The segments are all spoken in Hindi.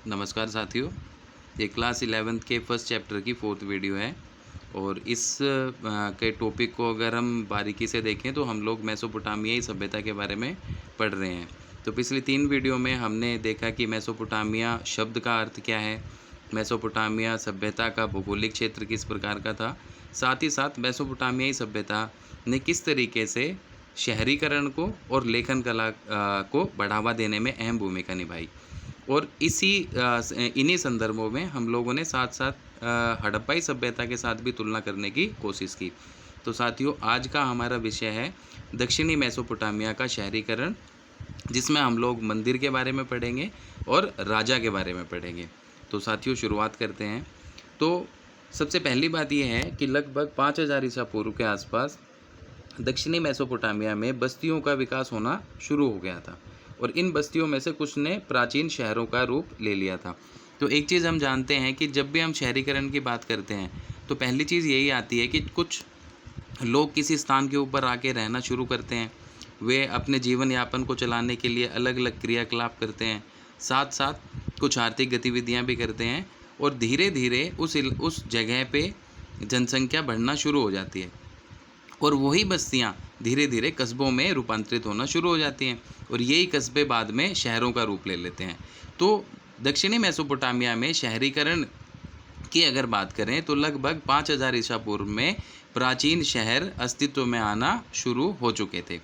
नमस्कार साथियों, ये क्लास 11th के फर्स्ट चैप्टर की फोर्थ वीडियो है और इस के टॉपिक को अगर हम बारीकी से देखें तो हम लोग मेसोपोटामियाई सभ्यता के बारे में पढ़ रहे हैं। तो पिछली 3 वीडियो में हमने देखा कि मेसोपोटामिया शब्द का अर्थ क्या है, मेसोपोटामिया सभ्यता का भौगोलिक क्षेत्र किस प्रकार का था, साथ ही साथ मेसोपोटामियाई सभ्यता ने किस तरीके से शहरीकरण को और लेखन कला को बढ़ावा देने में अहम भूमिका निभाई। और इन्हीं संदर्भों में हम लोगों ने साथ साथ हड़प्पाई सभ्यता के साथ भी तुलना करने की कोशिश की। तो साथियों, आज का हमारा विषय है दक्षिणी मेसोपोटामिया का शहरीकरण, जिसमें हम लोग मंदिर के बारे में पढ़ेंगे और राजा के बारे में पढ़ेंगे। तो साथियों, शुरुआत करते हैं। तो सबसे पहली बात यह है कि लगभग 5000 ईसा पूर्व के आसपास दक्षिणी मेसोपोटामिया में बस्तियों का विकास होना शुरू हो गया था और इन बस्तियों में से कुछ ने प्राचीन शहरों का रूप ले लिया था। तो एक चीज़ हम जानते हैं कि जब भी हम शहरीकरण की बात करते हैं तो पहली चीज़ यही आती है कि कुछ लोग किसी स्थान के ऊपर आके रहना शुरू करते हैं। वे अपने जीवन यापन को चलाने के लिए अलग अलग क्रियाकलाप करते हैं, साथ साथ कुछ आर्थिक गतिविधियां भी करते हैं और धीरे धीरे उस जगह पे जनसंख्या बढ़ना शुरू हो जाती है और वही बस्तियां धीरे धीरे कस्बों में रूपांतरित होना शुरू हो जाती हैं और यही कस्बे बाद में शहरों का रूप ले लेते हैं। तो दक्षिणी मेसोपोटामिया में शहरीकरण की अगर बात करें तो लगभग 5000 ईसा पूर्व में प्राचीन शहर अस्तित्व में आना शुरू हो चुके थे।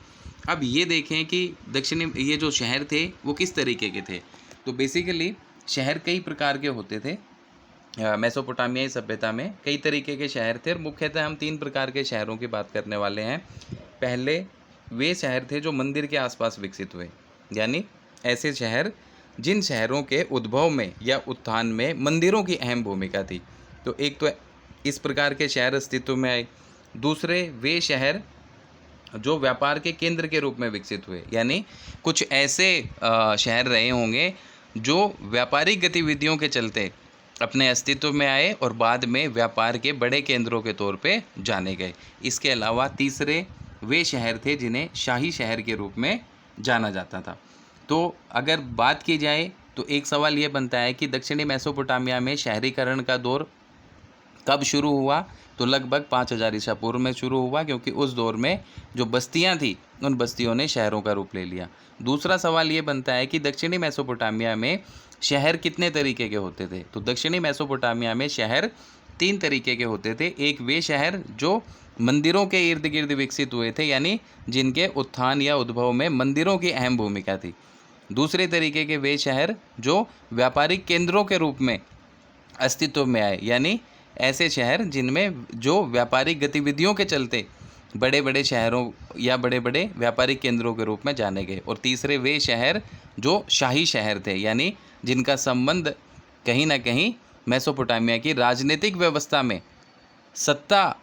अब ये देखें कि दक्षिणी ये जो शहर थे वो किस तरीके के थे। तो बेसिकली शहर कई प्रकार के होते थे। मेसोपोटामियाई सभ्यता में कई तरीके के शहर थे और मुख्यतः हम 3 प्रकार के शहरों की बात करने वाले हैं। पहले वे शहर थे जो मंदिर के आसपास विकसित हुए, यानी ऐसे शहर जिन शहरों के उद्भव में या उत्थान में मंदिरों की अहम भूमिका थी। तो एक तो इस प्रकार के शहर अस्तित्व में आए। दूसरे वे शहर जो व्यापार के केंद्र के रूप में विकसित हुए, यानी कुछ ऐसे शहर रहे होंगे जो व्यापारिक गतिविधियों के चलते अपने अस्तित्व में आए और बाद में व्यापार के बड़े केंद्रों के तौर पे जाने गए। इसके अलावा तीसरे वे शहर थे जिन्हें शाही शहर के रूप में जाना जाता था। तो अगर बात की जाए तो एक सवाल ये बनता है कि दक्षिणी मेसोपोटामिया में शहरीकरण का दौर कब शुरू हुआ। तो लगभग 5000 ईसा पूर्व में शुरू हुआ, क्योंकि उस दौर में जो बस्तियां थी उन बस्तियों ने शहरों का रूप ले लिया। दूसरा सवाल ये बनता है कि दक्षिणी मेसोपोटामिया में शहर कितने तरीके के होते थे। तो दक्षिणी मेसोपोटामिया में शहर 3 तरीके के होते थे। एक वे शहर जो मंदिरों के इर्द गिर्द विकसित हुए थे, यानी जिनके उत्थान या उद्भव में मंदिरों की अहम भूमिका थी। दूसरे तरीके के वे शहर जो व्यापारिक केंद्रों के रूप में अस्तित्व में आए, यानी ऐसे शहर जिनमें जो व्यापारिक गतिविधियों के चलते बड़े बड़े शहरों या बड़े बड़े व्यापारिक केंद्रों के रूप में जाने गए। और तीसरे वे शहर जो शाही शहर थे, यानी जिनका संबंध कहीं ना कहीं मेसोपोटामिया की राजनीतिक व्यवस्था में सत्ता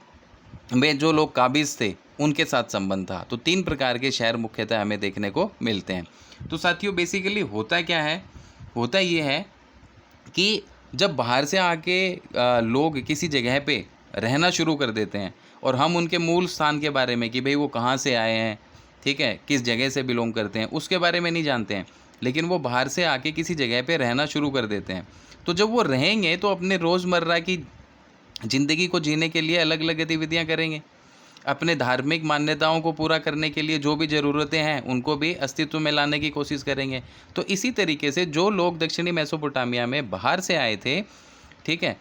में जो लोग काबिज थे उनके साथ संबंध था। तो 3 प्रकार के शहर मुख्यतः हमें देखने को मिलते हैं। तो साथियों, बेसिकली होता क्या है, होता ये है कि जब बाहर से आके लोग किसी जगह पे रहना शुरू कर देते हैं और हम उनके मूल स्थान के बारे में कि भाई वो कहाँ से आए हैं, ठीक है, किस जगह से बिलोंग करते हैं, उसके बारे में नहीं जानते हैं, लेकिन वो बाहर से आके किसी जगह पे रहना शुरू कर देते हैं। तो जब वो रहेंगे तो अपने रोज़मर्रा की ज़िंदगी को जीने के लिए अलग अलग गतिविधियाँ करेंगे। अपने धार्मिक मान्यताओं को पूरा करने के लिए जो भी ज़रूरतें हैं उनको भी अस्तित्व में लाने की कोशिश करेंगे। तो इसी तरीके से जो लोग दक्षिणी मेसोपोटामिया में बाहर से आए थे, ठीक है,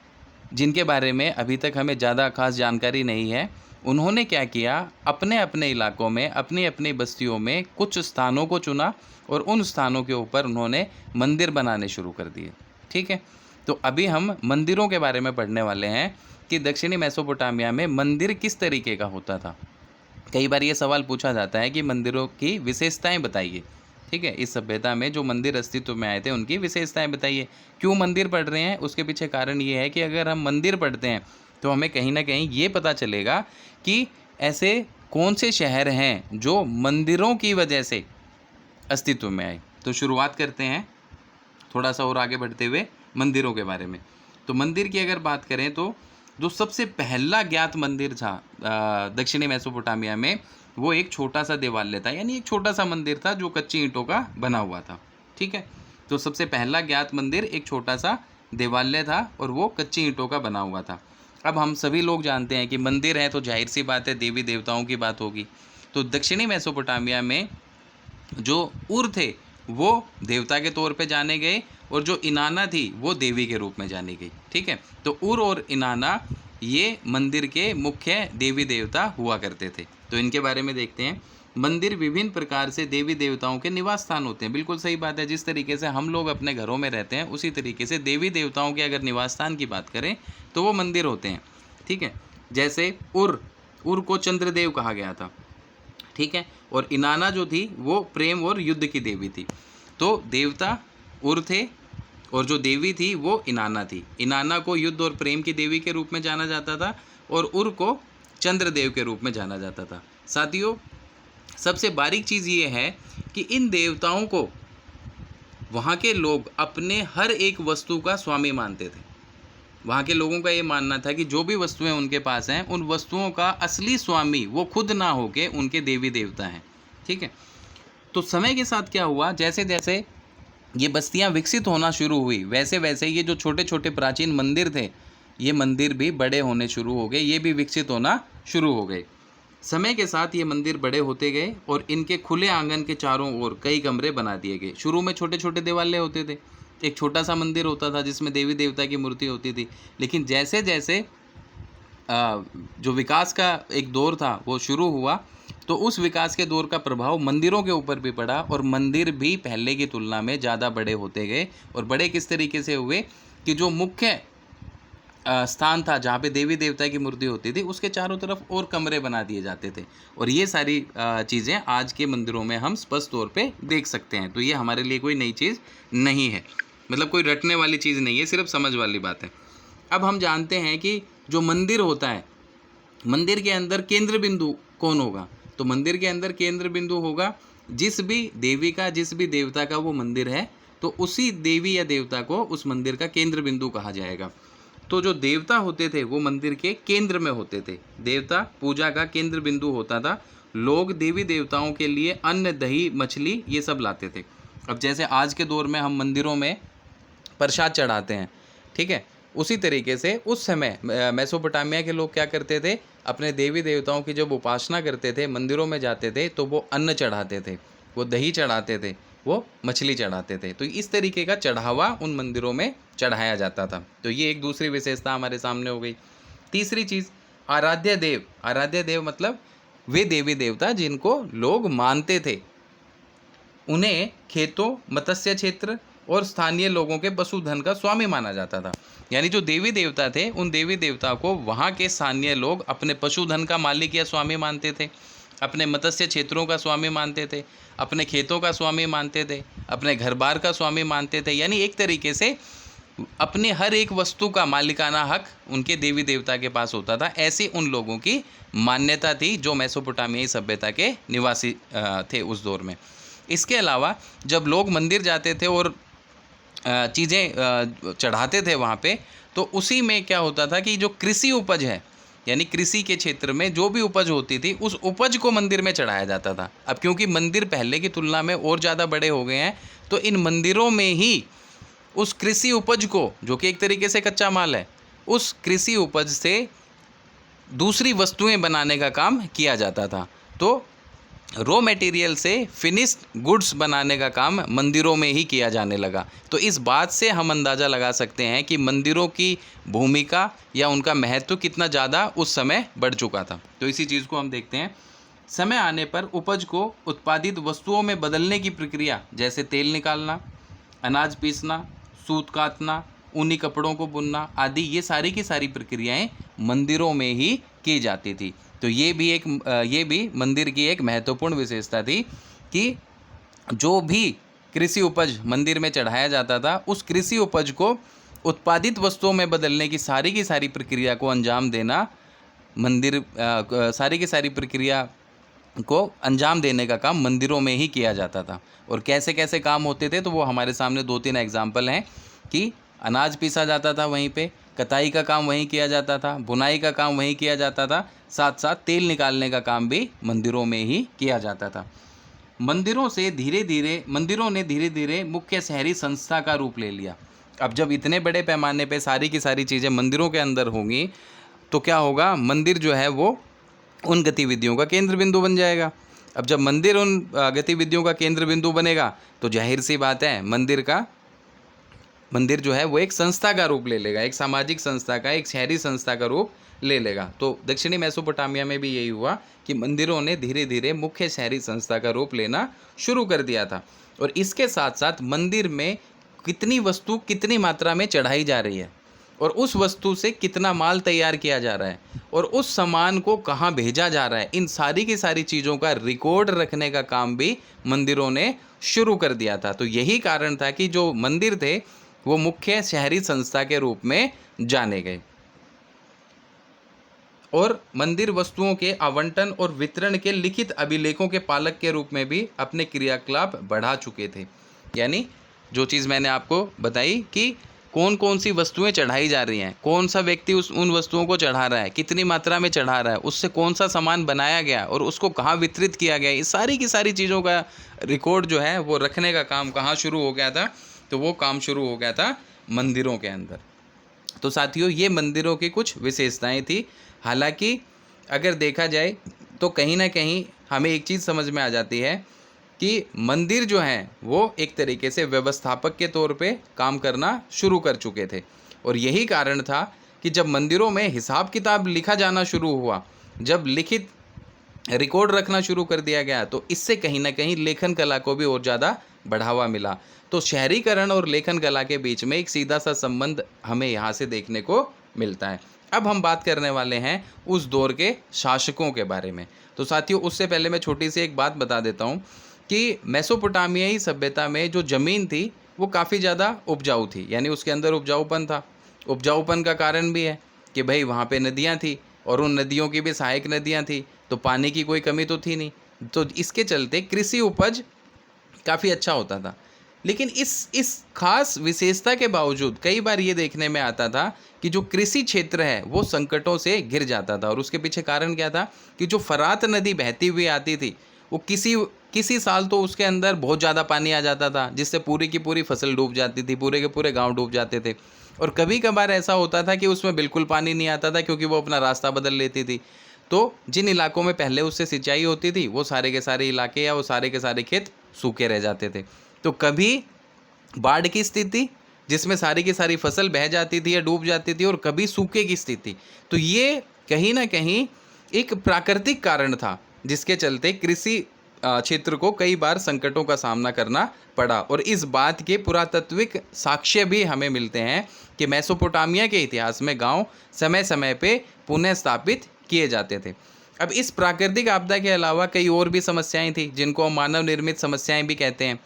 जिनके बारे में अभी तक हमें ज़्यादा खास जानकारी नहीं है, उन्होंने क्या किया, अपने अपने इलाकों में अपनी अपनी बस्तियों में कुछ स्थानों को चुना और उन स्थानों के ऊपर उन्होंने मंदिर बनाने शुरू कर दिए। ठीक है, तो अभी हम मंदिरों के बारे में पढ़ने वाले हैं कि दक्षिणी मेसोपोटामिया में मंदिर किस तरीके का होता था। कई बार ये सवाल पूछा जाता है कि मंदिरों की विशेषताएं बताइए। ठीक है, इस सभ्यता में जो मंदिर अस्तित्व में आए थे उनकी विशेषताएं बताइए। क्यों मंदिर पढ़ रहे हैं, उसके पीछे कारण ये है कि अगर हम मंदिर पढ़ते हैं तो हमें कहीं ना कहीं ये पता चलेगा कि ऐसे कौन से शहर हैं जो मंदिरों की वजह से अस्तित्व में आए। तो शुरुआत करते हैं थोड़ा सा और आगे बढ़ते हुए मंदिरों के बारे में। तो मंदिर की अगर बात करें तो जो सबसे पहला ज्ञात मंदिर था दक्षिणी मेसोपोटामिया में, वो एक छोटा सा देवालय था, यानी एक छोटा सा मंदिर था जो कच्ची ईंटों का बना हुआ था। ठीक है, तो सबसे पहला ज्ञात मंदिर एक छोटा सा देवालय था और वो कच्ची ईंटों का बना हुआ था। अब हम सभी लोग जानते हैं कि मंदिर है तो जाहिर सी बात है देवी देवताओं की बात होगी। तो दक्षिणी मेसोपोटामिया में जो उर थे वो देवता के तौर पे जाने गए और जो इनाना थी वो देवी के रूप में जानी गई। ठीक है, तो उर और इनाना ये मंदिर के मुख्य देवी देवता हुआ करते थे। तो इनके बारे में देखते हैं। मंदिर विभिन्न प्रकार से देवी देवताओं के निवास स्थान होते हैं। बिल्कुल सही बात है, जिस तरीके से हम लोग अपने घरों में रहते हैं उसी तरीके से देवी देवताओं के अगर निवास स्थान की बात करें तो वो मंदिर होते हैं। ठीक है, जैसे उर को चंद्रदेव कहा गया था। ठीक है, और इनाना जो थी वो प्रेम और युद्ध की देवी थी। तो देवता उर थे और जो देवी थी वो इनाना थी। इनाना को युद्ध और प्रेम की देवी के रूप में जाना जाता था और उर को चंद्रदेव के रूप में जाना जाता था। साथियों, सबसे बारीक चीज़ ये है कि इन देवताओं को वहाँ के लोग अपने हर एक वस्तु का स्वामी मानते थे। वहाँ के लोगों का ये मानना था कि जो भी वस्तुएं उनके पास हैं उन वस्तुओं का असली स्वामी वो खुद ना होके उनके देवी देवता हैं। ठीक है, तो समय के साथ क्या हुआ, जैसे जैसे ये बस्तियाँ विकसित होना शुरू हुई वैसे वैसे ये जो छोटे छोटे प्राचीन मंदिर थे ये मंदिर भी बड़े होने शुरू हो गए, ये भी विकसित होना शुरू हो गए। समय के साथ ये मंदिर बड़े होते गए और इनके खुले आंगन के चारों ओर कई कमरे बना दिए गए। शुरू में छोटे छोटे देवालय होते थे, एक छोटा सा मंदिर होता था जिसमें देवी देवता की मूर्ति होती थी। लेकिन जैसे जैसे जो विकास का एक दौर था वो शुरू हुआ तो उस विकास के दौर का प्रभाव मंदिरों के ऊपर भी पड़ा और मंदिर भी पहले की तुलना में ज़्यादा बड़े होते गए। और बड़े किस तरीके से हुए कि जो मुख्य स्थान था जहाँ पे देवी देवता की मूर्ति होती थी उसके चारों तरफ और कमरे बना दिए जाते थे। और ये सारी चीज़ें आज के मंदिरों में हम स्पष्ट तौर पे देख सकते हैं। तो ये हमारे लिए कोई नई चीज़ नहीं है, मतलब कोई रटने वाली चीज़ नहीं है, सिर्फ समझ वाली बात है। अब हम जानते हैं कि जो मंदिर होता है, मंदिर के अंदर केंद्र बिंदु कौन होगा। तो मंदिर के अंदर केंद्र बिंदु होगा जिस भी देवी का जिस भी देवता का वो मंदिर है तो उसी देवी या देवता को उस मंदिर का केंद्र बिंदु कहा जाएगा। तो जो देवता होते थे वो मंदिर के केंद्र में होते थे, देवता पूजा का केंद्र बिंदु होता था। लोग देवी देवताओं के लिए अन्न दही मछली ये सब लाते थे। अब जैसे आज के दौर में हम मंदिरों में प्रसाद चढ़ाते हैं, ठीक है, उसी तरीके से उस समय मेसोपोटामिया के लोग क्या करते थे, अपने देवी देवताओं की जब उपासना करते थे मंदिरों में जाते थे तो वो अन्न चढ़ाते थे, वो दही चढ़ाते थे, वो मछली चढ़ाते थे। तो इस तरीके का चढ़ावा उन मंदिरों में चढ़ाया जाता था। तो ये एक दूसरी विशेषता हमारे सामने हो गई। तीसरी चीज़ आराध्य देव। आराध्य देव मतलब वे देवी देवता जिनको लोग मानते थे, उन्हें खेतों, मत्स्य क्षेत्र और स्थानीय लोगों के पशुधन का स्वामी माना जाता था। यानी जो देवी देवता थे उन देवी देवता को वहाँ के स्थानीय लोग अपने पशुधन का मालिक या स्वामी मानते थे, अपने मत्स्य क्षेत्रों का स्वामी मानते थे, अपने खेतों का स्वामी मानते थे, अपने घर बार का स्वामी मानते थे। यानी एक तरीके से अपने हर एक वस्तु का मालिकाना हक उनके देवी देवता के पास होता था। ऐसी उन लोगों की मान्यता थी जो मेसोपोटामियाई सभ्यता के निवासी थे उस दौर में। इसके अलावा जब लोग मंदिर जाते थे और चीज़ें चढ़ाते थे वहाँ पे, तो उसी में क्या होता था कि जो कृषि उपज है, यानी कृषि के क्षेत्र में जो भी उपज होती थी उस उपज को मंदिर में चढ़ाया जाता था। अब क्योंकि मंदिर पहले की तुलना में और ज़्यादा बड़े हो गए हैं तो इन मंदिरों में ही उस कृषि उपज को, जो कि एक तरीके से कच्चा माल है, उस कृषि उपज से दूसरी वस्तुएं बनाने का काम किया जाता था। तो रॉ मटेरियल से फिनिश्ड गुड्स बनाने का काम मंदिरों में ही किया जाने लगा। तो इस बात से हम अंदाज़ा लगा सकते हैं कि मंदिरों की भूमिका या उनका महत्व कितना ज़्यादा उस समय बढ़ चुका था। तो इसी चीज़ को हम देखते हैं। समय आने पर उपज को उत्पादित वस्तुओं में बदलने की प्रक्रिया, जैसे तेल निकालना, अनाज पीसना, सूत काटना, ऊनी कपड़ों को बुनना आदि, ये सारी की सारी प्रक्रियाएं मंदिरों में ही की जाती थी। तो ये भी मंदिर की एक महत्वपूर्ण विशेषता थी कि जो भी कृषि उपज मंदिर में चढ़ाया जाता था उस कृषि उपज को उत्पादित वस्तुओं में बदलने की सारी प्रक्रिया को अंजाम देना, सारी की सारी प्रक्रिया को अंजाम देने का काम मंदिरों में ही किया जाता था। और कैसे कैसे काम होते थे तो वो हमारे सामने 2-3 एग्जाम्पल हैं कि अनाज पीसा जाता था वहीं पे, कताई का काम वहीं किया जाता था, बुनाई का काम वहीं किया जाता था, साथ साथ तेल निकालने का काम भी मंदिरों में ही किया जाता था। मंदिरों ने धीरे धीरे मुख्य शहरी संस्था का रूप ले लिया। अब जब इतने बड़े पैमाने पे सारी की सारी चीज़ें मंदिरों के अंदर होंगी तो क्या होगा, मंदिर जो है वो उन गतिविधियों का केंद्र बिंदु बन जाएगा। अब जब मंदिर उन गतिविधियों का केंद्र बिंदु बनेगा तो जाहिर सी बात है मंदिर जो है वो एक संस्था का रूप ले लेगा, एक सामाजिक संस्था का, एक शहरी संस्था का रूप ले लेगा। तो दक्षिणी मेसोपोटामिया में भी यही हुआ कि मंदिरों ने धीरे धीरे मुख्य शहरी संस्था का रूप लेना शुरू कर दिया था। और इसके साथ साथ मंदिर में कितनी वस्तु कितनी मात्रा में चढ़ाई जा रही है और उस वस्तु से कितना माल तैयार किया जा रहा है और उस सामान को कहाँ भेजा जा रहा है, इन सारी की सारी चीज़ों का रिकॉर्ड रखने का काम भी मंदिरों ने शुरू कर दिया था। तो यही कारण था कि जो मंदिर थे वो मुख्य शहरी संस्था के रूप में जाने गए और मंदिर वस्तुओं के आवंटन और वितरण के लिखित अभिलेखों के पालक के रूप में भी अपने क्रियाकलाप बढ़ा चुके थे। यानी जो चीज़ मैंने आपको बताई कि कौन कौन सी वस्तुएं चढ़ाई जा रही हैं, कौन सा व्यक्ति उन वस्तुओं को चढ़ा रहा है, कितनी मात्रा में चढ़ा रहा है, उससे कौन सा सामान बनाया गया और उसको कहाँ वितरित किया गया, इस सारी की सारी चीज़ों का रिकॉर्ड जो है वो रखने का काम कहाँ शुरू हो गया था, तो वो काम शुरू हो गया था मंदिरों के अंदर। तो साथियों, ये मंदिरों की कुछ विशेषताएं थी। हालांकि अगर देखा जाए तो कहीं ना कहीं हमें एक चीज़ समझ में आ जाती है कि मंदिर जो हैं वो एक तरीके से व्यवस्थापक के तौर पे काम करना शुरू कर चुके थे। और यही कारण था कि जब मंदिरों में हिसाब किताब लिखा जाना शुरू हुआ, जब लिखित रिकॉर्ड रखना शुरू कर दिया गया, तो इससे कहीं ना कहीं लेखन कला को भी और ज़्यादा बढ़ावा मिला। तो शहरीकरण और लेखन कला के बीच में एक सीधा सा संबंध हमें यहाँ से देखने को मिलता है। अब हम बात करने वाले हैं उस दौर के शासकों के बारे में। तो साथियों, उससे पहले मैं छोटी सी एक बात बता देता हूँ कि मेसोपोटामियाई सभ्यता में जो ज़मीन थी वो काफ़ी ज़्यादा उपजाऊ थी, यानी उसके अंदर उपजाऊपन था। उपजाऊपन का कारण भी है कि भाई वहाँ पे नदियाँ थी और उन नदियों की भी सहायक नदियाँ थी, तो पानी की कोई कमी तो थी नहीं। तो इसके चलते कृषि उपज काफ़ी अच्छा होता था। लेकिन इस खास विशेषता के बावजूद कई बार ये देखने में आता था कि जो कृषि क्षेत्र है वो संकटों से घिर जाता था। और उसके पीछे कारण क्या था कि जो फरात नदी बहती हुई आती थी वो किसी साल तो उसके अंदर बहुत ज़्यादा पानी आ जाता था, जिससे पूरी की पूरी फसल डूब जाती थी, पूरे के पूरे गांव डूब जाते थे। और कभी कभार ऐसा होता था कि उसमें बिल्कुल पानी नहीं आता था, क्योंकि वो अपना रास्ता बदल लेती थी। तो जिन इलाकों में पहले उससे सिंचाई होती थी वो सारे के सारे इलाके या वो सारे के सारे खेत सूखे रह जाते थे। तो कभी बाढ़ की स्थिति जिसमें सारी की सारी फसल बह जाती थी या डूब जाती थी, और कभी सूखे की स्थिति। तो ये कहीं ना कहीं एक प्राकृतिक कारण था जिसके चलते कृषि क्षेत्र को कई बार संकटों का सामना करना पड़ा। और इस बात के पुरातात्विक साक्ष्य भी हमें मिलते हैं कि मेसोपोटामिया के इतिहास में गांव समय समय पे पुनः स्थापित किए जाते थे। अब इस प्राकृतिक आपदा के अलावा कई और भी समस्याएं थी जिनको हम मानव निर्मित समस्याएं भी कहते हैं।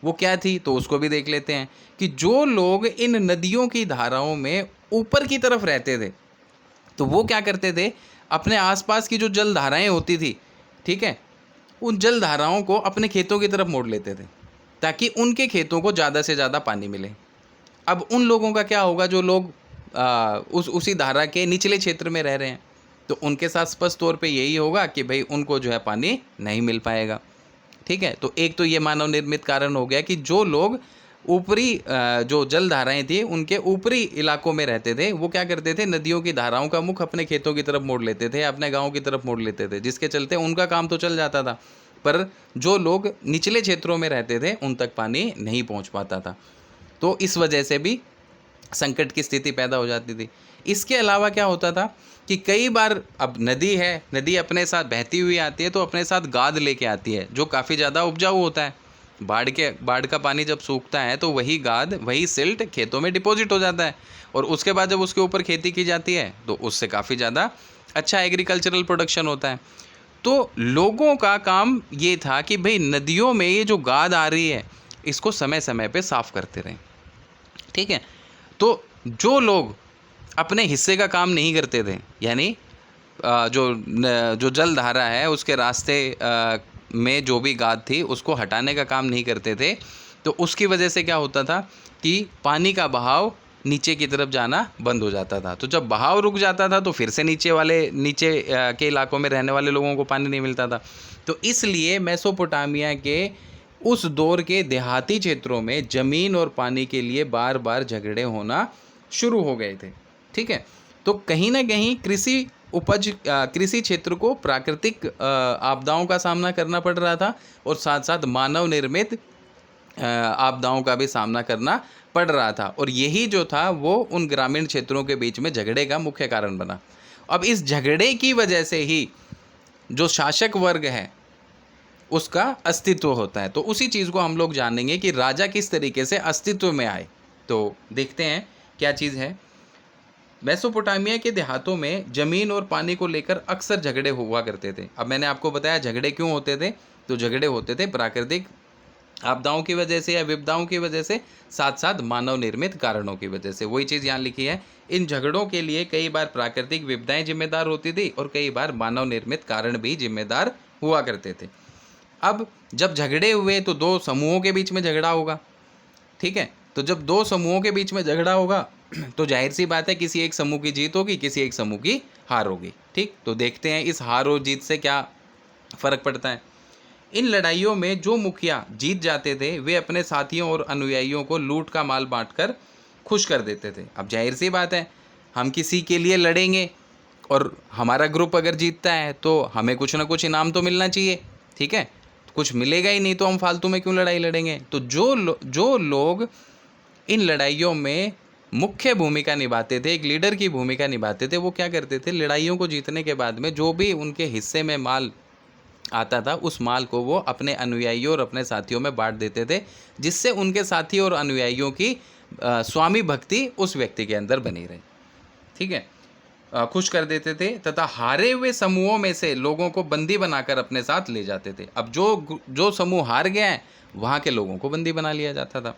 वो क्या थी, तो उसको भी देख लेते हैं कि जो लोग इन नदियों की धाराओं में ऊपर की तरफ रहते थे तो वो क्या करते थे, अपने आसपास की जो जल धाराएं होती थी, ठीक है, उन जल धाराओं को अपने खेतों की तरफ मोड़ लेते थे ताकि उनके खेतों को ज़्यादा से ज़्यादा पानी मिले। अब उन लोगों का क्या होगा जो लोग उसी धारा के निचले क्षेत्र में रह रहे हैं, तो उनके साथ स्पष्ट तौर पे यही होगा कि भाई उनको जो है पानी नहीं मिल पाएगा। ठीक है, तो एक तो ये मानव निर्मित कारण हो गया कि जो लोग ऊपरी जो जल धाराएं थी उनके ऊपरी इलाकों में रहते थे वो क्या करते थे, नदियों की धाराओं का मुख अपने खेतों की तरफ मोड़ लेते थे, अपने गाँव की तरफ मोड़ लेते थे, जिसके चलते उनका काम तो चल जाता था, पर जो लोग निचले क्षेत्रों में रहते थे उन तक पानी नहीं पहुंच पाता था। तो इस वजह से भी संकट की स्थिति पैदा हो जाती थी। इसके अलावा क्या होता था कि कई बार, अब नदी है, नदी अपने साथ बहती हुई आती है तो अपने साथ गाद लेके आती है जो काफ़ी ज़्यादा उपजाऊ होता है। बाढ़ का पानी जब सूखता है तो वही गाद, वही सिल्ट खेतों में डिपॉजिट हो जाता है, और उसके बाद जब उसके ऊपर खेती की जाती है तो उससे काफ़ी ज़्यादा अच्छा एग्रीकल्चरल प्रोडक्शन होता है। तो लोगों का काम ये था कि भाई नदियों में ये जो गाद आ रही है इसको समय समय पे साफ़ करते रहें। ठीक है, तो जो लोग अपने हिस्से का काम नहीं करते थे, यानी जो जल धारा है उसके रास्ते में जो भी गाद थी उसको हटाने का काम नहीं करते थे, तो उसकी वजह से क्या होता था कि पानी का बहाव नीचे की तरफ जाना बंद हो जाता था। तो जब बहाव रुक जाता था तो फिर से नीचे के इलाकों में रहने वाले लोगों को पानी नहीं मिलता था। तो इसलिए मेसोपोटामिया के उस दौर के देहाती क्षेत्रों में ज़मीन और पानी के लिए बार बार झगड़े होना शुरू हो गए थे। ठीक है, तो कहीं ना कहीं कृषि क्षेत्र को प्राकृतिक आपदाओं का सामना करना पड़ रहा था और साथ साथ मानव निर्मित आपदाओं का भी सामना करना पड़ रहा था, और यही जो था वो उन ग्रामीण क्षेत्रों के बीच में झगड़े का मुख्य कारण बना। अब इस झगड़े की वजह से ही जो शासक वर्ग है उसका अस्तित्व होता है। तो उसी चीज़ को हम लोग जानेंगे कि राजा किस तरीके से अस्तित्व में आए। तो देखते हैं क्या चीज़ है। मेसोपोटामिया के देहातों में ज़मीन और पानी को लेकर अक्सर झगड़े हुआ करते थे। अब मैंने आपको बताया झगड़े क्यों होते थे, तो झगड़े होते थे प्राकृतिक आपदाओं की वजह से या विपदाओं की वजह से, साथ साथ मानव निर्मित कारणों की वजह से। वही चीज़ यहाँ लिखी है, इन झगड़ों के लिए कई बार प्राकृतिक विपदाएं जिम्मेदार होती थी और कई बार मानव निर्मित कारण भी जिम्मेदार हुआ करते थे। अब जब झगड़े हुए तो दो समूहों के बीच में झगड़ा होगा। ठीक है, तो जब दो समूहों के बीच में झगड़ा होगा तो जाहिर सी बात है किसी एक समूह की जीत होगी, किसी एक समूह की हार होगी। ठीक, तो देखते हैं इस हार और जीत से क्या फ़र्क पड़ता है। इन लड़ाइयों में जो मुखिया जीत जाते थे वे अपने साथियों और अनुयायियों को लूट का माल बांटकर खुश कर देते थे। अब जाहिर सी बात है, हम किसी के लिए लड़ेंगे और हमारा ग्रुप अगर जीतता है तो हमें कुछ ना कुछ इनाम तो मिलना चाहिए। ठीक है, कुछ मिलेगा ही नहीं तो हम फालतू में क्यों लड़ाई लड़ेंगे। तो जो लोग इन लड़ाइयों में मुख्य भूमिका निभाते थे, एक लीडर की भूमिका निभाते थे, वो क्या करते थे, लड़ाइयों को जीतने के बाद में जो भी उनके हिस्से में माल आता था उस माल को वो अपने अनुयायियों और अपने साथियों में बांट देते थे, जिससे उनके साथी और अनुयायियों की स्वामी भक्ति उस व्यक्ति के अंदर बनी रहे। ठीक है, खुश कर देते थे तथा हारे हुए समूहों में से लोगों को बंदी बनाकर अपने साथ ले जाते थे। अब जो समूह हार गया है वहाँ के लोगों को बंदी बना लिया जाता था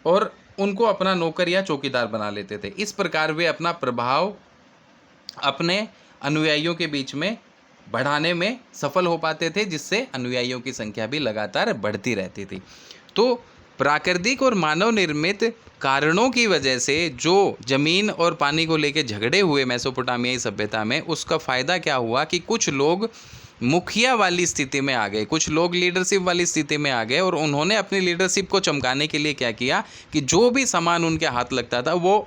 और उनको अपना नौकर या चौकीदार बना लेते थे। इस प्रकार वे अपना प्रभाव अपने अनुयायियों के बीच में बढ़ाने में सफल हो पाते थे, जिससे अनुयायियों की संख्या भी लगातार बढ़ती रहती थी। तो प्राकृतिक और मानव निर्मित कारणों की वजह से जो ज़मीन और पानी को लेकर झगड़े हुए मेसोपोटामियाई सभ्यता में, उसका फ़ायदा क्या हुआ कि कुछ लोग मुखिया वाली स्थिति में आ गए, कुछ लोग लीडरशिप वाली स्थिति में आ गए और उन्होंने अपनी लीडरशिप को चमकाने के लिए क्या किया कि जो भी सामान उनके हाथ लगता था वो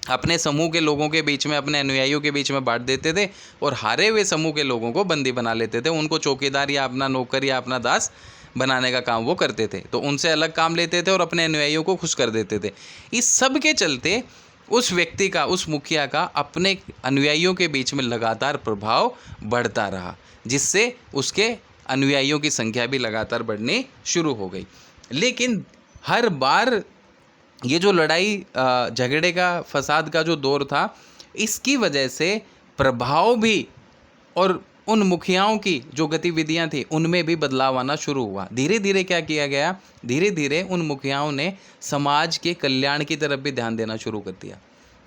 अपने समूह के लोगों के बीच में, अपने अनुयायियों के बीच में बांट देते थे और हारे हुए समूह के लोगों को बंदी बना लेते थे। उनको चौकीदार या अपना नौकर या अपना दास बनाने का काम वो करते थे, तो उनसे अलग काम लेते थे और अपने अनुयायियों को खुश कर देते थे। इस सब के चलते उस व्यक्ति का, उस मुखिया का अपने अनुयायियों के बीच में लगातार प्रभाव बढ़ता रहा, जिससे उसके अनुयायियों की संख्या भी लगातार बढ़नी शुरू हो गई। लेकिन हर बार ये जो लड़ाई झगड़े का, फसाद का जो दौर था, इसकी वजह से प्रभाव भी और उन मुखियाओं की जो गतिविधियां थी उनमें भी बदलाव आना शुरू हुआ। धीरे धीरे क्या किया गया, धीरे धीरे उन मुखियाओं ने समाज के कल्याण की तरफ भी ध्यान देना शुरू कर दिया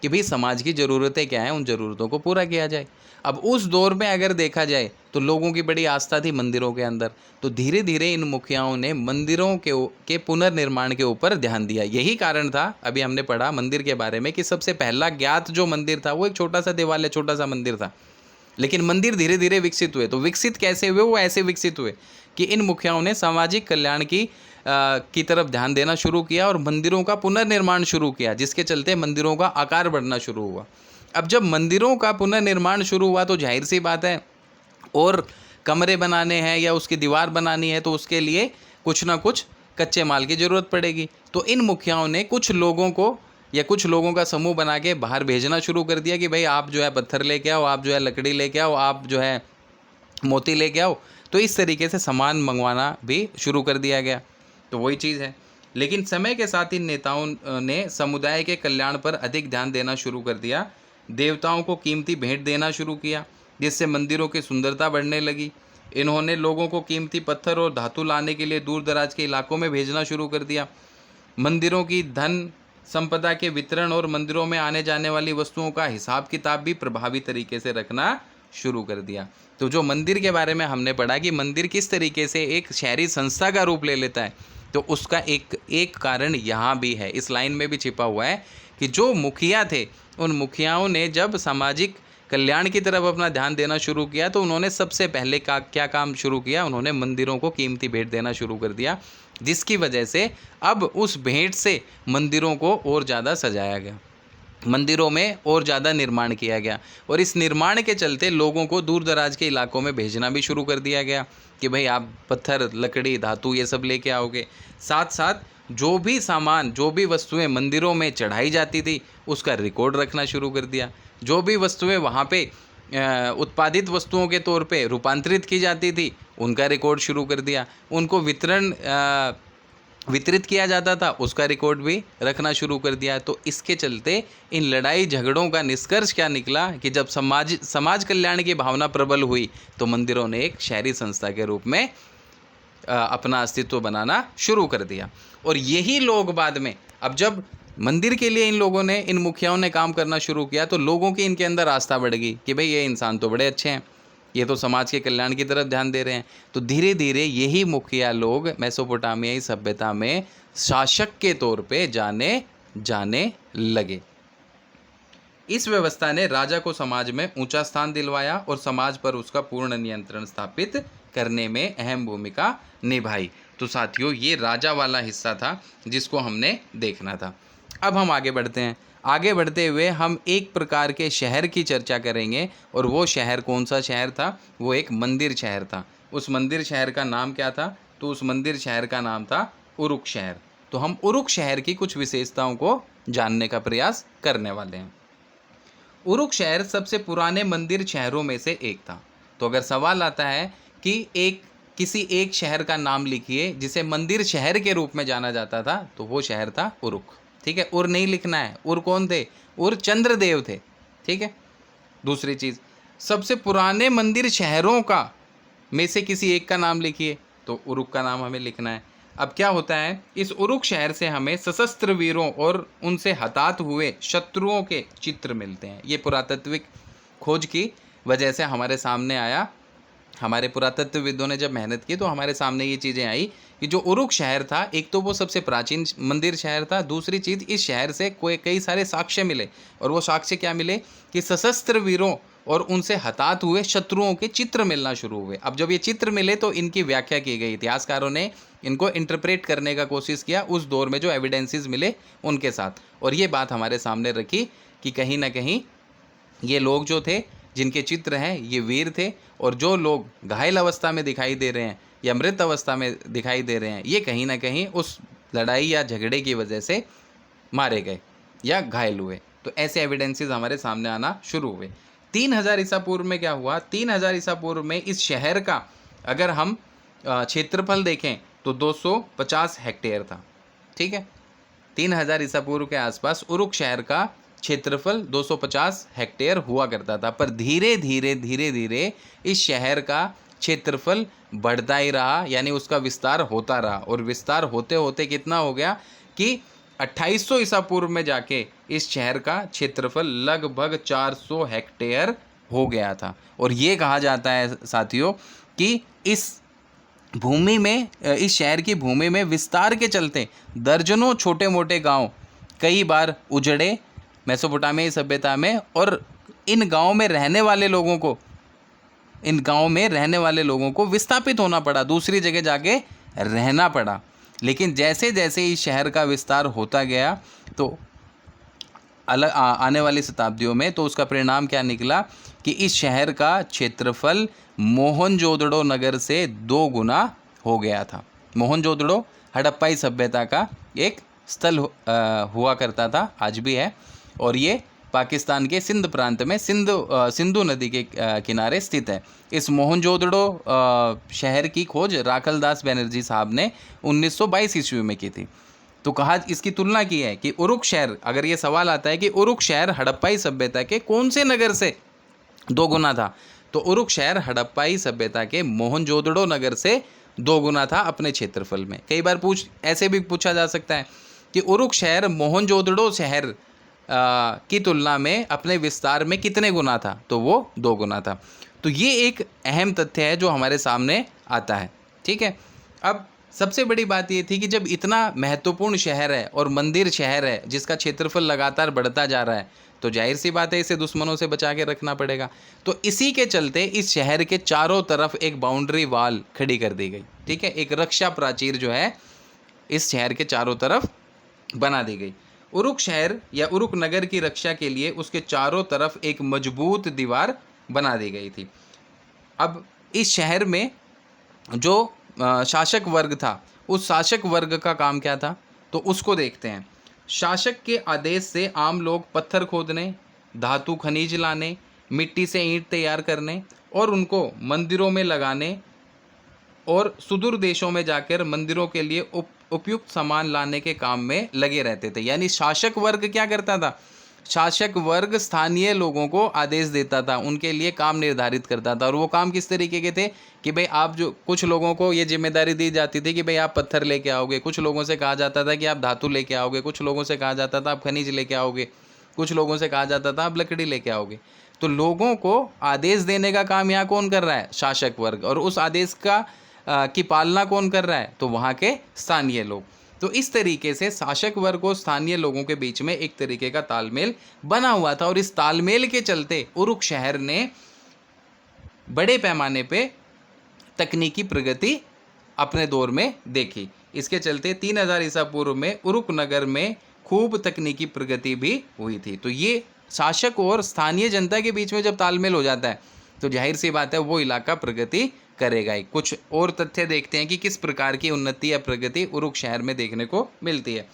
कि भाई समाज की ज़रूरतें क्या हैं, उन ज़रूरतों को पूरा किया जाए। अब उस दौर में अगर देखा जाए तो लोगों की बड़ी आस्था थी मंदिरों के अंदर, तो धीरे धीरे इन मुखियाओं ने मंदिरों के पुनर्निर्माण के ऊपर ध्यान दिया। यही कारण था, अभी हमने पढ़ा मंदिर के बारे में, कि सबसे पहला ज्ञात जो मंदिर था वो एक छोटा सा देवालय, छोटा सा मंदिर था। लेकिन मंदिर धीरे धीरे विकसित हुए। तो विकसित कैसे हुए, वो ऐसे विकसित हुए कि इन मुखियाओं ने सामाजिक कल्याण की तरफ ध्यान देना शुरू किया और मंदिरों का पुनर्निर्माण शुरू किया, जिसके चलते मंदिरों का आकार बढ़ना शुरू हुआ। अब जब मंदिरों का पुनर्निर्माण शुरू हुआ तो जाहिर सी बात है, और कमरे बनाने हैं या उसकी दीवार बनानी है तो उसके लिए कुछ ना कुछ कच्चे माल की ज़रूरत पड़ेगी। तो इन मुखियाओं ने कुछ लोगों को या कुछ लोगों का समूह बना के बाहर भेजना शुरू कर दिया कि भाई आप जो है पत्थर लेके आओ, आप जो है लकड़ी लेके आओ, आप जो है मोती लेके आओ। तो इस तरीके से सामान मंगवाना भी शुरू कर दिया गया। तो वही चीज़ है। लेकिन समय के साथ इन नेताओं ने समुदाय के कल्याण पर अधिक ध्यान देना शुरू कर दिया। देवताओं को कीमती भेंट देना शुरू किया, जिससे मंदिरों की सुंदरता बढ़ने लगी। इन्होंने लोगों को कीमती पत्थर और धातु लाने के लिए दूर दराज के इलाकों में भेजना शुरू कर दिया। मंदिरों की धन संपदा के वितरण और मंदिरों में आने जाने वाली वस्तुओं का हिसाब किताब भी प्रभावी तरीके से रखना शुरू कर दिया। तो जो मंदिर के बारे में हमने पढ़ा कि मंदिर किस तरीके से एक शहरी संस्था का रूप ले लेता है, तो उसका एक कारण यहाँ भी है, इस लाइन में भी छिपा हुआ है कि जो मुखिया थे उन मुखियाओं ने जब सामाजिक कल्याण की तरफ अपना ध्यान देना शुरू किया तो उन्होंने सबसे पहले क्या काम शुरू किया, उन्होंने मंदिरों को कीमती भेंट देना शुरू कर दिया, जिसकी वजह से अब उस भेंट से मंदिरों को और ज़्यादा सजाया गया, मंदिरों में और ज़्यादा निर्माण किया गया और इस निर्माण के चलते लोगों को दूर दराज के इलाकों में भेजना भी शुरू कर दिया गया कि भाई आप पत्थर, लकड़ी, धातु ये सब लेके आओगे। साथ साथ जो भी सामान, जो भी वस्तुएं मंदिरों में चढ़ाई जाती थी उसका रिकॉर्ड रखना शुरू कर दिया। जो भी वस्तुएं वहाँ पे उत्पादित वस्तुओं के तौर पे रूपांतरित की जाती थी उनका रिकॉर्ड शुरू कर दिया। उनको वितरित किया जाता था उसका रिकॉर्ड भी रखना शुरू कर दिया। तो इसके चलते इन लड़ाई झगड़ों का निष्कर्ष क्या निकला कि जब समाज कल्याण की भावना प्रबल हुई तो मंदिरों ने एक शहरी संस्था के रूप में अपना अस्तित्व बनाना शुरू कर दिया। और यही लोग बाद में, अब जब मंदिर के लिए इन लोगों ने, इन मुखियाओं ने काम करना शुरू किया तो लोगों की इनके अंदर आस्था बढ़ गई कि भाई ये इंसान तो बड़े अच्छे हैं, ये तो समाज के कल्याण की तरफ ध्यान दे रहे हैं। तो धीरे धीरे यही मुखिया लोग मेसोपोटामियाई सभ्यता में शासक के तौर पे जाने लगे। इस व्यवस्था ने राजा को समाज में ऊंचा स्थान दिलवाया और समाज पर उसका पूर्ण नियंत्रण स्थापित करने में अहम भूमिका निभाई। तो साथियों, ये राजा वाला हिस्सा था जिसको हमने देखना था। अब हम आगे बढ़ते हैं। आगे बढ़ते हुए हम एक प्रकार के शहर की चर्चा करेंगे और वो शहर कौन सा शहर था? वो एक मंदिर शहर था। उस मंदिर शहर का नाम क्या था? तो उस मंदिर शहर का नाम था उरुक शहर। तो हम उरुक शहर की कुछ विशेषताओं को जानने का प्रयास करने वाले हैं। उरुक शहर सबसे पुराने मंदिर शहरों में से एक था। तो अगर सवाल आता है कि किसी एक शहर का नाम लिखिए जिसे मंदिर शहर के रूप में जाना जाता था, तो वो शहर था उरुक। ठीक है, उर नहीं लिखना है। उर कौन थे? उर चंद्रदेव थे। ठीक है। दूसरी चीज़, सबसे पुराने मंदिर शहरों का में से किसी एक का नाम लिखिए, तो उरुक का नाम हमें लिखना है। अब क्या होता है, इस उरुक शहर से हमें सशस्त्र वीरों और उनसे हताहत हुए शत्रुओं के चित्र मिलते हैं। ये पुरातात्विक खोज की वजह से हमारे सामने आया। हमारे पुरातत्वविदों ने जब मेहनत की तो हमारे सामने ये चीज़ें आई कि जो उरुक शहर था, एक तो वो सबसे प्राचीन मंदिर शहर था। दूसरी चीज़, इस शहर से कई सारे साक्ष्य मिले और वो साक्ष्य क्या मिले कि सशस्त्र वीरों और उनसे हताहत हुए शत्रुओं के चित्र मिलना शुरू हुए। अब जब ये चित्र मिले तो इनकी व्याख्या की गई। इतिहासकारों ने इनको इंटरप्रेट करने का कोशिश किया उस दौर में जो एविडेंसेस मिले उनके साथ, और ये बात हमारे सामने रखी कि कहीं ना कहीं ये लोग जो थे, जिनके चित्र हैं, ये वीर थे, और जो लोग घायल अवस्था में दिखाई दे रहे हैं या मृत अवस्था में दिखाई दे रहे हैं, ये कहीं ना कहीं उस लड़ाई या झगड़े की वजह से मारे गए या घायल हुए। तो ऐसे एविडेंसेस हमारे सामने आना शुरू हुए। 3000 ईसा पूर्व में क्या हुआ? 3000 ईसा पूर्व में इस शहर का अगर हम क्षेत्रफल देखें तो 250 हेक्टेयर था। ठीक है, 3000 ईसा पूर्व के आसपास उरुक शहर का क्षेत्रफल 250 हेक्टेयर हुआ करता था। पर धीरे धीरे इस शहर का क्षेत्रफल बढ़ता ही रहा, यानी उसका विस्तार होता रहा, और विस्तार होते होते कितना हो गया कि 2800 ईसा पूर्व में जाके इस शहर का क्षेत्रफल लगभग 400 हेक्टेयर हो गया था। और ये कहा जाता है साथियों कि इस भूमि में, इस शहर की भूमि में विस्तार के चलते दर्जनों छोटे मोटे गांव कई बार उजड़े मेसोपोटामियाई सभ्यता में, और इन गांव में रहने वाले लोगों को विस्थापित होना पड़ा, दूसरी जगह जाके रहना पड़ा। लेकिन जैसे जैसे इस शहर का विस्तार होता गया तो आने वाली शताब्दियों में तो उसका परिणाम क्या निकला कि इस शहर का क्षेत्रफल मोहनजोदड़ो नगर से 2 गुना हो गया था। मोहनजोदड़ो हड़प्पाई सभ्यता का एक स्थल हुआ करता था, आज भी है, और ये पाकिस्तान के सिंध प्रांत में सिंधु नदी के किनारे स्थित है। इस मोहनजोदड़ो शहर की खोज राखलदास बनर्जी साहब ने 1922 ईस्वी में की थी। तो कहा, इसकी तुलना की है कि उरुक शहर, अगर ये सवाल आता है कि उरुक शहर हड़प्पाई सभ्यता के कौन से नगर से 2 गुना था, तो उरुक शहर हड़प्पाई सभ्यता के मोहनजोदड़ो नगर से 2 गुना था अपने क्षेत्रफल में। कई बार ऐसे भी पूछा जा सकता है कि उरुक शहर मोहनजोदड़ो शहर की तुलना में अपने विस्तार में कितने गुना था, तो वो 2 गुना था। तो ये एक अहम तथ्य है जो हमारे सामने आता है। ठीक है, अब सबसे बड़ी बात ये थी कि जब इतना महत्वपूर्ण शहर है और मंदिर शहर है जिसका क्षेत्रफल लगातार बढ़ता जा रहा है, तो जाहिर सी बात है इसे दुश्मनों से बचा के रखना पड़ेगा। तो इसी के चलते इस शहर के चारों तरफ एक बाउंड्री वॉल खड़ी कर दी गई, ठीक है, एक रक्षा प्राचीर जो है इस शहर के चारों तरफ बना दी गई। उरुक शहर या उरुक नगर की रक्षा के लिए उसके चारों तरफ एक मजबूत दीवार बना दी गई थी। अब इस शहर में जो शासक वर्ग था, उस शासक वर्ग का काम क्या था, तो उसको देखते हैं। शासक के आदेश से आम लोग पत्थर खोदने, धातु खनिज लाने, मिट्टी से ईंट तैयार करने और उनको मंदिरों में लगाने और सुदूर देशों में जाकर मंदिरों के लिए उपयुक्त सामान लाने के काम में लगे रहते थे। यानी शासक वर्ग क्या करता था, शासक वर्ग स्थानीय लोगों को आदेश देता था, उनके लिए काम निर्धारित करता था। और वो काम किस तरीके के थे कि भाई आप जो, कुछ लोगों को ये जिम्मेदारी दी जाती थी कि भाई आप पत्थर लेके आओगे, कुछ लोगों से कहा जाता था कि आप धातु लेके आओगे, कुछ लोगों से कहा जाता था आप खनिज लेके आओगे, कुछ लोगों से कहा जाता था आप लकड़ी लेके आओगे। तो लोगों को आदेश देने का काम यहाँ कौन कर रहा है, शासक वर्ग। और उस आदेश की पालना कौन कर रहा है, तो वहाँ के स्थानीय लोग। तो इस तरीके से शासक वर्ग और स्थानीय लोगों के बीच में एक तरीके का तालमेल बना हुआ था। और इस तालमेल के चलते उरुक शहर ने बड़े पैमाने पे तकनीकी प्रगति अपने दौर में देखी। इसके चलते 3000 ईसा पूर्व में उरुक नगर में खूब तकनीकी प्रगति भी हुई थी। तो ये शासक और स्थानीय जनता के बीच में जब तालमेल हो जाता है तो जाहिर सी बात है वो इलाका प्रगति करेगा ही। कुछ और तथ्य देखते हैं कि किस प्रकार की उन्नति या प्रगति उरुक शहर में देखने को मिलती है।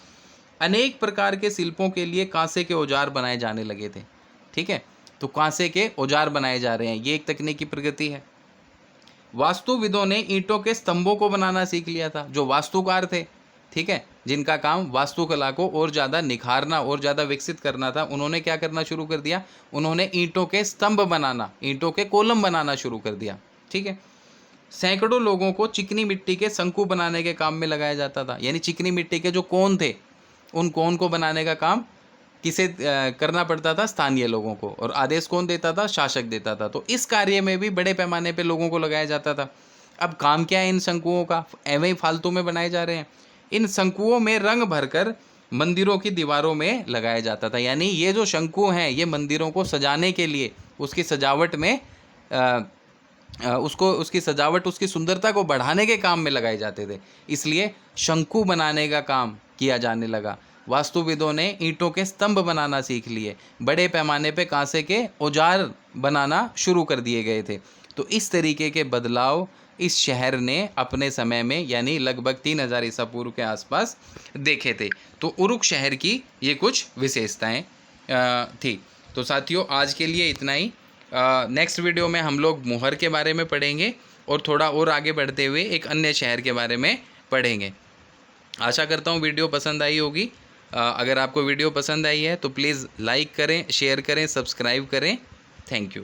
अनेक प्रकार के शिल्पों के लिए कांसे के औजार बनाए जाने लगे थे, ठीक है, तो कांसे के औजार बनाए जा रहे हैं, ये एक तकनीकी प्रगति है। वास्तुविदों ने ईंटों के स्तंभों को बनाना सीख लिया था, जो वास्तुकार थे, ठीक है, जिनका काम वास्तुकला को और ज़्यादा निखारना और ज़्यादा विकसित करना था, उन्होंने क्या करना शुरू कर दिया, उन्होंने ईंटों के स्तंभ बनाना, ईंटों के कॉलम बनाना शुरू कर दिया, ठीक है। सैकड़ों लोगों को चिकनी मिट्टी के शंकु बनाने के काम में लगाया जाता था। यानी चिकनी मिट्टी के जो कोन थे, उन कोन को बनाने का काम किसे करना पड़ता था, स्थानीय लोगों को। और आदेश कौन देता था, शासक देता था। तो इस कार्य में भी बड़े पैमाने पे लोगों को लगाया जाता था। अब काम क्या है इन शंकुओं का, एवं ही फालतू में बनाए जा रहे हैं। इन शंकुओं में रंग भरकर मंदिरों की दीवारों में लगाया जाता था। यानी ये जो शंकु हैं ये मंदिरों को सजाने के लिए, उसकी सजावट में उसकी सजावट, उसकी सुंदरता को बढ़ाने के काम में लगाए जाते थे। इसलिए शंकु बनाने का काम किया जाने लगा। वास्तुविदों ने ईंटों के स्तंभ बनाना सीख लिए। बड़े पैमाने पे कांसे के औजार बनाना शुरू कर दिए गए थे। तो इस तरीके के बदलाव इस शहर ने अपने समय में, यानी लगभग 3000 ईसा पूर्व के आसपास देखे थे। तो उरुक शहर की ये कुछ विशेषताएं थी। तो साथियों आज के लिए इतना ही। नेक्स्ट वीडियो में हम लोग मोहर के बारे में पढ़ेंगे और थोड़ा और आगे बढ़ते हुए एक अन्य शहर के बारे में पढ़ेंगे। आशा करता हूँ वीडियो पसंद आई होगी। अगर आपको वीडियो पसंद आई है तो प्लीज़ लाइक करें, शेयर करें, सब्सक्राइब करें। Thank you.